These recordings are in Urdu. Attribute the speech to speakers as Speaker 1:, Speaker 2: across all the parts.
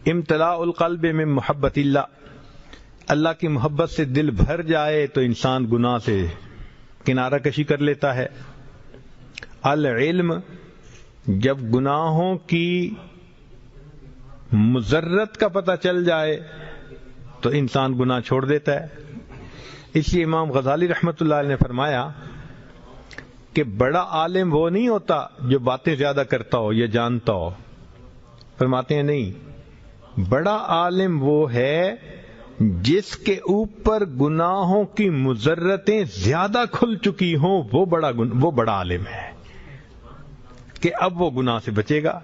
Speaker 1: امتلاء القلب من محبت اللہ کی محبت سے دل بھر جائے تو انسان گناہ سے کنارہ کشی کر لیتا ہے۔ العلم، جب گناہوں کی مضرت کا پتہ چل جائے تو انسان گناہ چھوڑ دیتا ہے۔ اس لیے امام غزالی رحمۃ اللہ علیہ نے فرمایا کہ بڑا عالم وہ نہیں ہوتا جو باتیں زیادہ کرتا ہو یا جانتا ہو، فرماتے ہیں نہیں، بڑا عالم وہ ہے جس کے اوپر گناہوں کی مضرتیں زیادہ کھل چکی ہوں، وہ بڑا عالم ہے کہ اب وہ گناہ سے بچے گا۔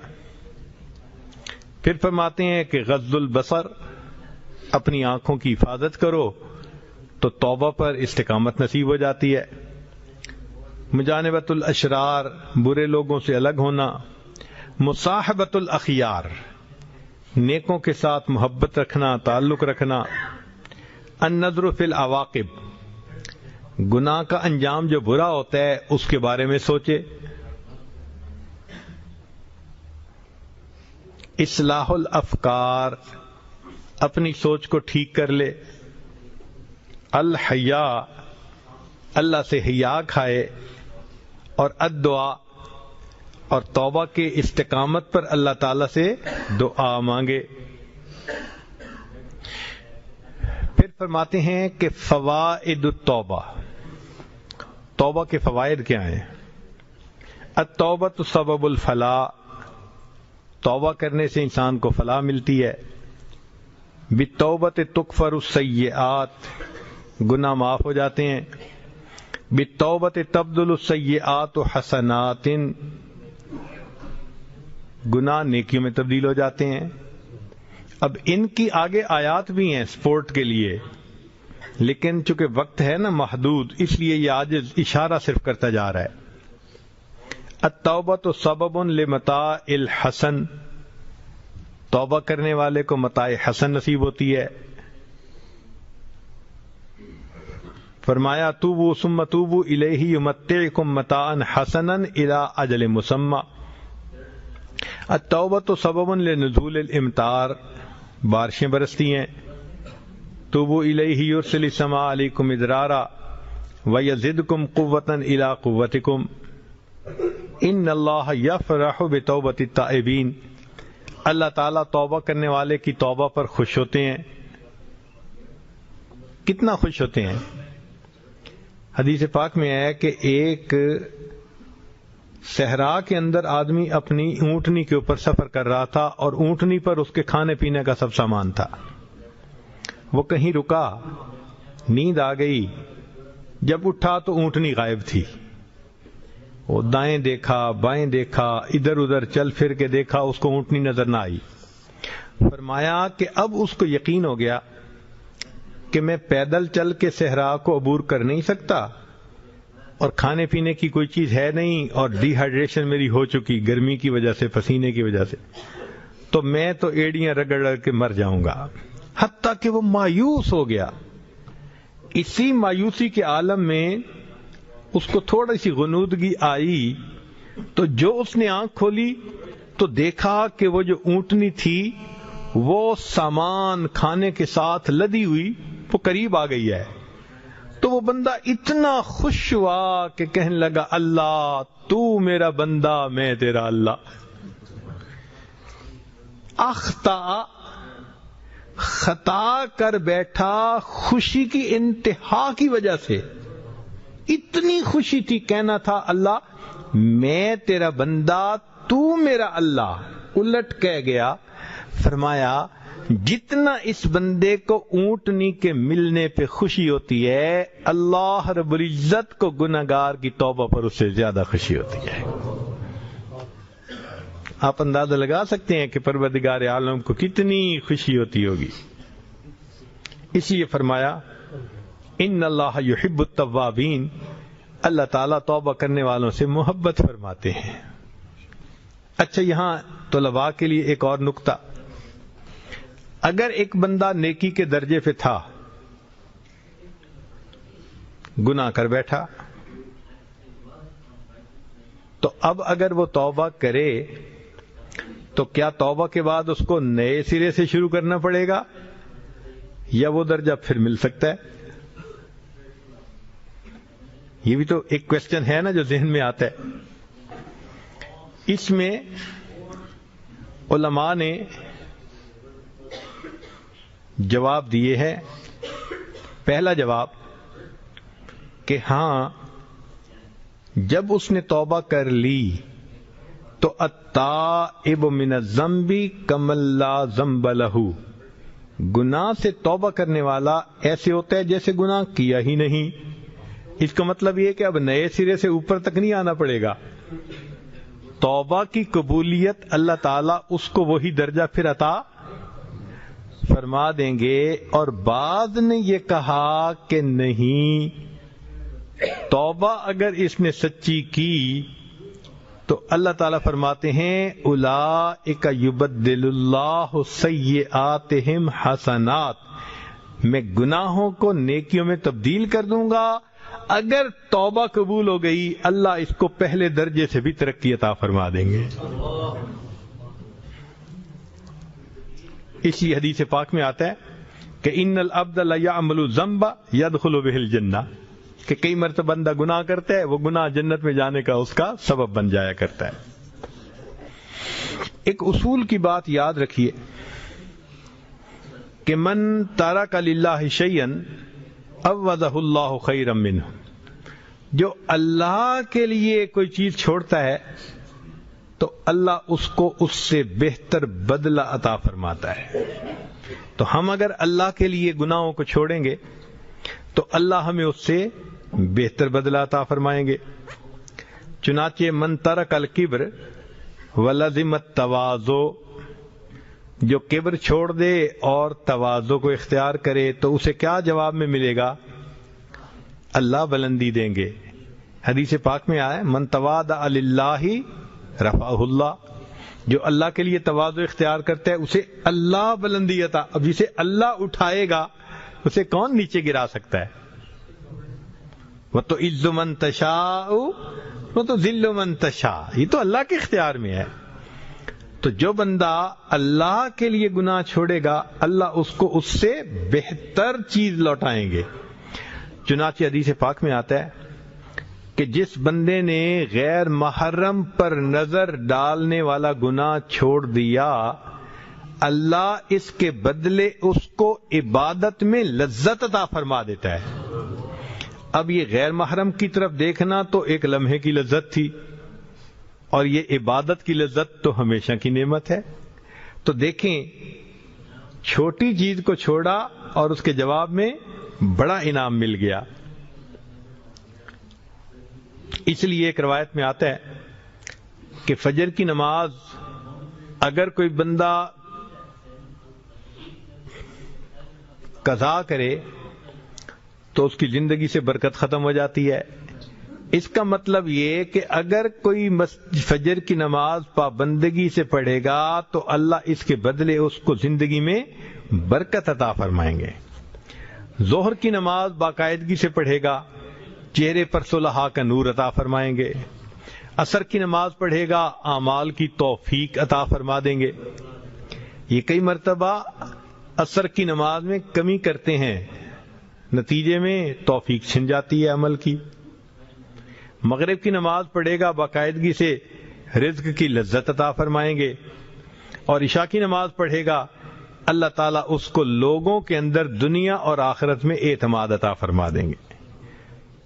Speaker 1: پھر فرماتے ہیں کہ غض البصر، اپنی آنکھوں کی حفاظت کرو تو توبہ پر استقامت نصیب ہو جاتی ہے۔ مجانبت الاشرار، برے لوگوں سے الگ ہونا۔ مصاحبت الاخیار، نیکوں کے ساتھ محبت رکھنا، تعلق رکھنا۔ النظر فی العواقب، گناہ کا انجام جو برا ہوتا ہے اس کے بارے میں سوچے۔ اصلاح الافکار، اپنی سوچ کو ٹھیک کر لے۔ الحیاء، اللہ سے حیا کھائے۔ اور الدعاء، اور توبہ کے استقامت پر اللہ تعالی سے دعا مانگے۔ پھر فرماتے ہیں کہ فوائد التوبہ، توبہ کے فوائد کیا ہیں؟ التوبۃ سبب الفلاح، توبہ کرنے سے انسان کو فلاح ملتی ہے۔ بالتوبۃ تکفر السیئات، گناہ معاف ہو جاتے ہیں۔ بالتوبۃ تبدل السیئات حسنات، گناہ نیکیوں میں تبدیل ہو جاتے ہیں۔ اب ان کی آگے آیات بھی ہیں سپورٹ کے لیے، لیکن چونکہ وقت ہے نا محدود، اس لیے یہ آج اشارہ صرف کرتا جا رہا ہے۔ التوبۃ سبب لمتاع الحسن، توبہ کرنے والے کو متاع حسن نصیب ہوتی ہے۔ فرمایا توبوا ثم توبوا الیہ یمتعکم متاعا حسنا الی اجل مسمى۔ التوبۃ سبب لنزول الامطار، بارشیں برستی ہیں۔ توبوا الیہ یرسل السماء علیکم مدرارا ویزدکم قوۃ الی قوتکم ان اللہ یفرح بتوبۃ التائبین، اللہ تعالیٰ توبہ کرنے والے کی توبہ پر خوش ہوتے ہیں۔ کتنا خوش ہوتے ہیں؟ حدیث پاک میں ہے کہ ایک صحرا کے اندر آدمی اپنی اونٹنی کے اوپر سفر کر رہا تھا اور اونٹنی پر اس کے کھانے پینے کا سب سامان تھا۔ وہ کہیں رکا، نیند آ گئی، جب اٹھا تو اونٹنی غائب تھی۔ وہ دائیں دیکھا، بائیں دیکھا، ادھر ادھر چل پھر کے دیکھا، اس کو اونٹنی نظر نہ آئی۔ فرمایا کہ اب اس کو یقین ہو گیا کہ میں پیدل چل کے صحرا کو عبور کر نہیں سکتا، اور کھانے پینے کی کوئی چیز ہے نہیں، اور ڈی ہائیڈریشن میری ہو چکی گرمی کی وجہ سے، پسینے کی وجہ سے، تو میں تو ایڑیاں رگڑ رگڑ کے مر جاؤں گا۔ حتیٰ کہ وہ مایوس ہو گیا۔ اسی مایوسی کے عالم میں اس کو تھوڑی سی غنودگی آئی، تو جو اس نے آنکھ کھولی تو دیکھا کہ وہ جو اونٹنی تھی وہ سامان کھانے کے ساتھ لدی ہوئی وہ قریب آ گئی ہے۔ تو وہ بندہ اتنا خوش ہوا کہ کہنے لگا اللہ تو میرا بندہ، میں تیرا اللہ۔ اخطا، خطا کر بیٹھا خوشی کی انتہا کی وجہ سے، اتنی خوشی تھی، کہنا تھا اللہ میں تیرا بندہ، تو میرا اللہ، الٹ کہہ گیا۔ فرمایا جتنا اس بندے کو اونٹنی کے ملنے پہ خوشی ہوتی ہے، اللہ رب العزت کو گناہگار کی توبہ پر اس سے زیادہ خوشی ہوتی ہے۔ آپ اندازہ لگا سکتے ہیں کہ پروردگار عالم کو کتنی خوشی ہوتی ہوگی۔ اس لیے فرمایا ان اللہ یحب التوابین، اللہ تعالیٰ توبہ کرنے والوں سے محبت فرماتے ہیں۔ اچھا، یہاں طلباء کے لیے ایک اور نکتہ، اگر ایک بندہ نیکی کے درجے پہ تھا، گناہ کر بیٹھا، تو اب اگر وہ توبہ کرے تو کیا توبہ کے بعد اس کو نئے سرے سے شروع کرنا پڑے گا یا وہ درجہ پھر مل سکتا ہے؟ یہ بھی تو ایک کوشچن ہے نا جو ذہن میں آتا ہے. اس میں علماء نے جواب دیے ہیں. پہلا جواب کہ ہاں، جب اس نے توبہ کر لی تو التائب من الذنب کمن لا ذنب لہ، گناہ سے توبہ کرنے والا ایسے ہوتا ہے جیسے گناہ کیا ہی نہیں. اس کا مطلب یہ کہ اب نئے سرے سے اوپر تک نہیں آنا پڑے گا. توبہ کی قبولیت اللہ تعالیٰ اس کو وہی درجہ پھر عطا فرما دیں گے. اور بعض نے یہ کہا کہ نہیں، توبہ اگر اس نے سچی کی تو اللہ تعالیٰ فرماتے ہیں اولئک یبدل اللہ سیئاتہم حسنات، میں گناہوں کو نیکیوں میں تبدیل کر دوں گا. اگر توبہ قبول ہو گئی اللہ اس کو پہلے درجے سے بھی ترقی عطا فرما دیں گے. اسی حدیث پاک میں آتا ہے کہ ان العبد لیعمل الذنب یدخل به الجنہ، کہ کئی مرتبہ بندہ گناہ کرتا ہے، وہ گناہ جنت میں جانے کا اس کا سبب بن جایا کرتا ہے. ایک اصول کی بات یاد رکھیے کہ من ترک للہ شیئا عوضہ اللہ خیرا منہ، جو اللہ کے لیے کوئی چیز چھوڑتا ہے تو اللہ اس کو اس سے بہتر بدلہ عطا فرماتا ہے. تو ہم اگر اللہ کے لیے گناہوں کو چھوڑیں گے تو اللہ ہمیں اس سے بہتر بدلہ عطا فرمائیں گے. چنانچہ من ترک الکبر ولزم التواضع، جو کبر چھوڑ دے اور تواضع کو اختیار کرے تو اسے کیا جواب میں ملے گا؟ اللہ بلندی دیں گے. حدیث پاک میں آیا من تواضع للہ رفعہ اللہ، جو اللہ کے لیے تواضع اختیار کرتا ہے اسے اللہ بلندی عطا. اب جسے اللہ اٹھائے گا اسے کون نیچے گرا سکتا ہے؟ وَتُعِزُّ مَن تَشَاءُ وَتُذِلُّ مَن تَشَاءُ، یہ تو اللہ کے اختیار میں ہے. تو جو بندہ اللہ کے لیے گناہ چھوڑے گا اللہ اس کو اس سے بہتر چیز لوٹائیں گے. چنانچہ حدیث پاک میں آتا ہے کہ جس بندے نے غیر محرم پر نظر ڈالنے والا گناہ چھوڑ دیا اللہ اس کے بدلے اس کو عبادت میں لذت عطا فرما دیتا ہے. اب یہ غیر محرم کی طرف دیکھنا تو ایک لمحے کی لذت تھی اور یہ عبادت کی لذت تو ہمیشہ کی نعمت ہے. تو دیکھیں چھوٹی چیز کو چھوڑا اور اس کے جواب میں بڑا انعام مل گیا. اس لیے ایک روایت میں آتا ہے کہ فجر کی نماز اگر کوئی بندہ قضا کرے تو اس کی زندگی سے برکت ختم ہو جاتی ہے. اس کا مطلب یہ کہ اگر کوئی فجر کی نماز پابندگی سے پڑھے گا تو اللہ اس کے بدلے اس کو زندگی میں برکت عطا فرمائیں گے. ظہر کی نماز باقاعدگی سے پڑھے گا چہرے پر صلحاء کا نور عطا فرمائیں گے. عصر کی نماز پڑھے گا اعمال کی توفیق عطا فرما دیں گے. یہ کئی مرتبہ عصر کی نماز میں کمی کرتے ہیں، نتیجے میں توفیق چھن جاتی ہے عمل کی. مغرب کی نماز پڑھے گا باقاعدگی سے رزق کی لذت عطا فرمائیں گے. اور عشاء کی نماز پڑھے گا اللہ تعالیٰ اس کو لوگوں کے اندر دنیا اور آخرت میں اعتماد عطا فرما دیں گے.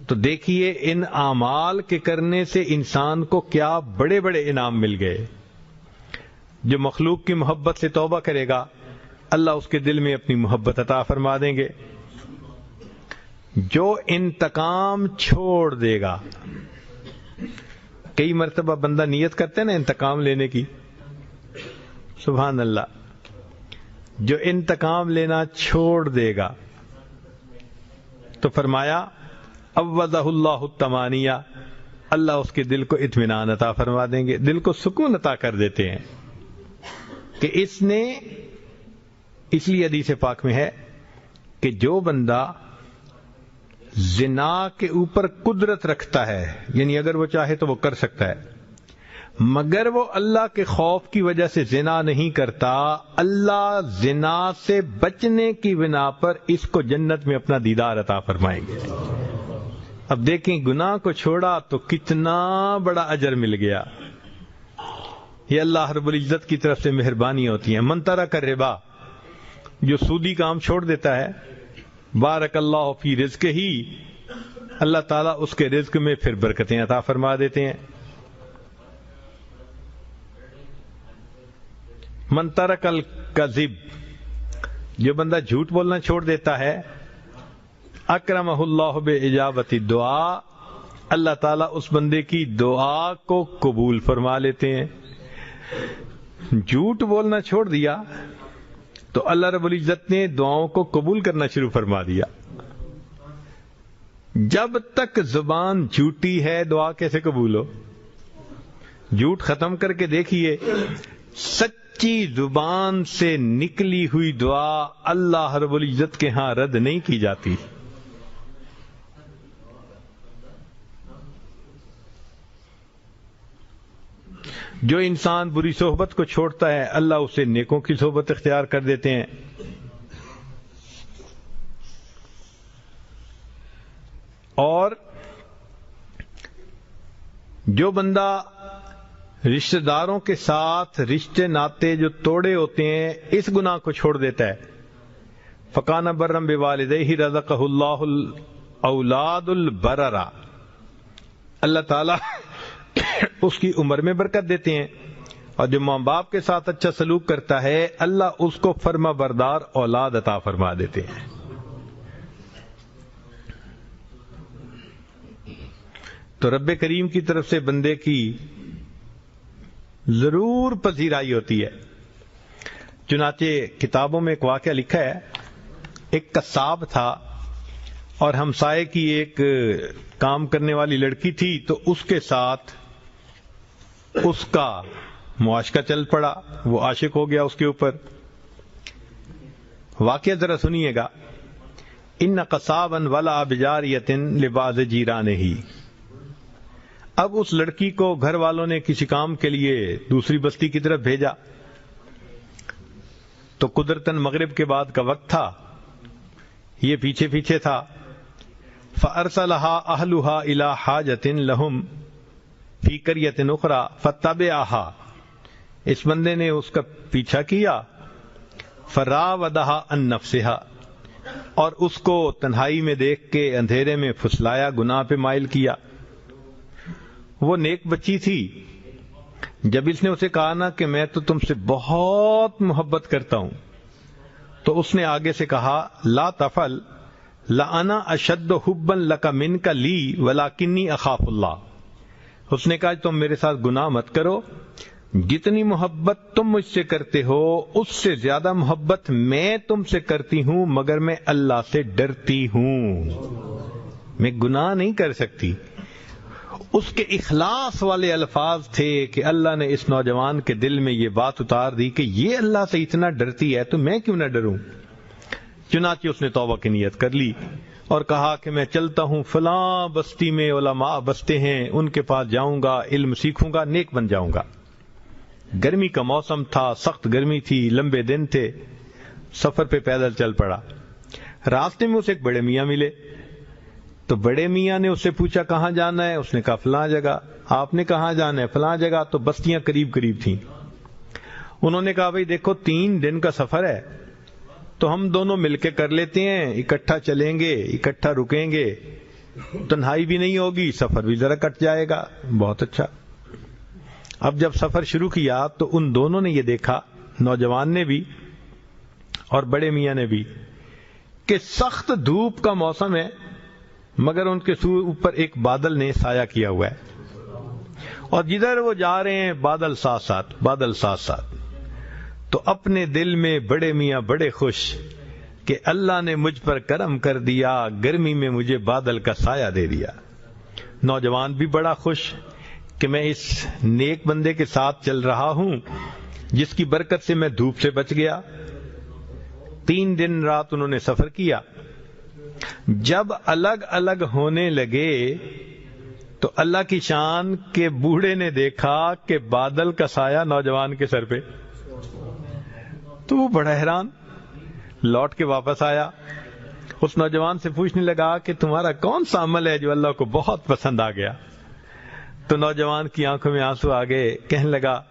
Speaker 1: تو دیکھیے ان اعمال کے کرنے سے انسان کو کیا بڑے بڑے انعام مل گئے. جو مخلوق کی محبت سے توبہ کرے گا اللہ اس کے دل میں اپنی محبت عطا فرما دیں گے. جو انتقام چھوڑ دے گا، کئی مرتبہ بندہ نیت کرتے ہیں نا انتقام لینے کی، سبحان اللہ، جو انتقام لینا چھوڑ دے گا تو فرمایا عوضہ اللہ الطمانیہ، اللہ اس کے دل کو اطمینان عطا فرما دیں گے، دل کو سکون عطا کر دیتے ہیں کہ اس نے. اس لیے حدیث پاک میں ہے کہ جو بندہ زنا کے اوپر قدرت رکھتا ہے، یعنی اگر وہ چاہے تو وہ کر سکتا ہے، مگر وہ اللہ کے خوف کی وجہ سے زنا نہیں کرتا، اللہ زنا سے بچنے کی بنا پر اس کو جنت میں اپنا دیدار عطا فرمائیں گے۔ اب دیکھیں گناہ کو چھوڑا تو کتنا بڑا اجر مل گیا۔ یہ اللہ رب العزت کی طرف سے مہربانی ہوتی ہے۔ من ترک الربا، جو سودی کام چھوڑ دیتا ہے، بارک اللہ فی رزق ہی، اللہ تعالیٰ اس کے رزق میں پھر برکتیں عطا فرما دیتے ہیں۔ من ترک الکذب، جو بندہ جھوٹ بولنا چھوڑ دیتا ہے، اکرمہ اللہ باجابت الدعاء، اللہ تعالیٰ اس بندے کی دعا کو قبول فرما لیتے ہیں۔ جھوٹ بولنا چھوڑ دیا تو اللہ رب العزت نے دعاؤں کو قبول کرنا شروع فرما دیا۔ جب تک زبان جھوٹی ہے دعا کیسے قبول ہو؟ جھوٹ ختم کر کے دیکھیے، سچی زبان سے نکلی ہوئی دعا اللہ رب العزت کے ہاں رد نہیں کی جاتی۔ جو انسان بری صحبت کو چھوڑتا ہے اللہ اسے نیکوں کی صحبت اختیار کر دیتے ہیں۔ اور جو بندہ رشتہ داروں کے ساتھ رشتے ناتے جو توڑے ہوتے ہیں اس گناہ کو چھوڑ دیتا ہے، فکان برم بوالدیہ رزقہ اللہ الاولاد البررا، اللہ تعالی اس کی عمر میں برکت دیتے ہیں۔ اور جو ماں باپ کے ساتھ اچھا سلوک کرتا ہے اللہ اس کو فرما بردار اولاد عطا فرما دیتے ہیں۔ تو رب کریم کی طرف سے بندے کی ضرور پذیرائی ہوتی ہے۔ چنانچہ کتابوں میں ایک واقعہ لکھا ہے، ایک قصاب تھا اور ہمسائے کی ایک کام کرنے والی لڑکی تھی، تو اس کے ساتھ اس کا معاشقہ چل پڑا، وہ عاشق ہو گیا اس کے اوپر۔ واقعہ ذرا سنیے گا۔ ان قصابا ولا بجاریۃ لبعض جیرانہ، اب اس لڑکی کو گھر والوں نے کسی کام کے لیے دوسری بستی کی طرف بھیجا، تو قدرتاً مغرب کے بعد کا وقت تھا، یہ پیچھے پیچھے تھا۔ فارسلها اهلها الى حاجة لهم فی قریۃ اخری فتبعها، اس بندے نے اس کا پیچھا کیا، فراودها عن نفسها، اور اس کو تنہائی میں دیکھ کے اندھیرے میں پھسلایا، گناہ پہ مائل کیا۔ وہ نیک بچی تھی، جب اس نے اسے کہا نا کہ میں تو تم سے بہت محبت کرتا ہوں، تو اس نے آگے سے کہا لا تفعل لأنا اشد حبا لک منک لی ولکنی اخاف اللہ، اس نے کہا تم میرے ساتھ گناہ مت کرو، جتنی محبت تم مجھ سے کرتے ہو اس سے زیادہ محبت میں تم سے کرتی ہوں، مگر میں اللہ سے ڈرتی ہوں، میں گناہ نہیں کر سکتی۔ اس کے اخلاص والے الفاظ تھے کہ اللہ نے اس نوجوان کے دل میں یہ بات اتار دی کہ یہ اللہ سے اتنا ڈرتی ہے تو میں کیوں نہ ڈروں۔ چنانچہ اس نے توبہ کی نیت کر لی اور کہا کہ میں چلتا ہوں، فلاں بستی میں علماء بستے ہیں، ان کے پاس جاؤں گا، علم سیکھوں گا، نیک بن جاؤں گا۔ گرمی کا موسم تھا، سخت گرمی تھی، لمبے دن تھے، سفر پہ پیدل چل پڑا۔ راستے میں اسے ایک بڑے میاں ملے، تو بڑے میاں نے اس سے پوچھا کہاں جانا ہے؟ اس نے کہا فلاں جگہ۔ آپ نے کہاں جانا ہے؟ فلاں جگہ۔ تو بستیاں قریب قریب تھیں۔ انہوں نے کہا بھئی دیکھو 3 دن کا سفر ہے، تو ہم دونوں مل کے کر لیتے ہیں، اکٹھا چلیں گے، اکٹھا رکیں گے، تنہائی بھی نہیں ہوگی، سفر بھی ذرا کٹ جائے گا۔ بہت اچھا۔ اب جب سفر شروع کیا تو ان دونوں نے یہ دیکھا، نوجوان نے بھی اور بڑے میاں نے بھی، کہ سخت دھوپ کا موسم ہے مگر ان کے اوپر ایک بادل نے سایہ کیا ہوا ہے، اور جدھر وہ جا رہے ہیں بادل ساتھ ساتھ، بادل ساتھ ساتھ۔ تو اپنے دل میں بڑے میاں بڑے خوش کہ اللہ نے مجھ پر کرم کر دیا، گرمی میں مجھے بادل کا سایہ دے دیا۔ نوجوان بھی بڑا خوش کہ میں اس نیک بندے کے ساتھ چل رہا ہوں جس کی برکت سے میں دھوپ سے بچ گیا۔ 3 دن رات انہوں نے سفر کیا۔ جب الگ الگ ہونے لگے تو اللہ کی شان کے بوڑھے نے دیکھا کہ بادل کا سایہ نوجوان کے سر پہ، تو وہ بڑا حیران، لوٹ کے واپس آیا، اس نوجوان سے پوچھنے لگا کہ تمہارا کون سا عمل ہے جو اللہ کو بہت پسند آ گیا؟ تو نوجوان کی آنکھوں میں آنسو آ گئے، کہنے لگا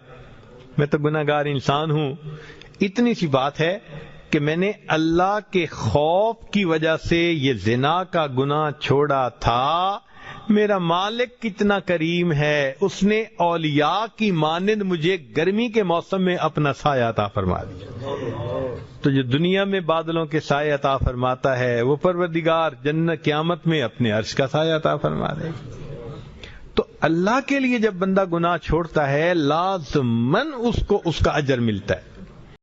Speaker 1: میں تو گناہگار انسان ہوں، اتنی سی بات ہے کہ میں نے اللہ کے خوف کی وجہ سے یہ زنا کا گناہ چھوڑا تھا، میرا مالک کتنا کریم ہے، اس نے اولیاء کی مانند مجھے گرمی کے موسم میں اپنا سایہ عطا فرما دیا۔ تو جو دنیا میں بادلوں کے سایہ عطا فرماتا ہے وہ پروردگار جنت قیامت میں اپنے عرش کا سایہ عطا فرما دے گا۔ تو اللہ کے لیے جب بندہ گناہ چھوڑتا ہے لازماً اس کو اس کا اجر ملتا ہے۔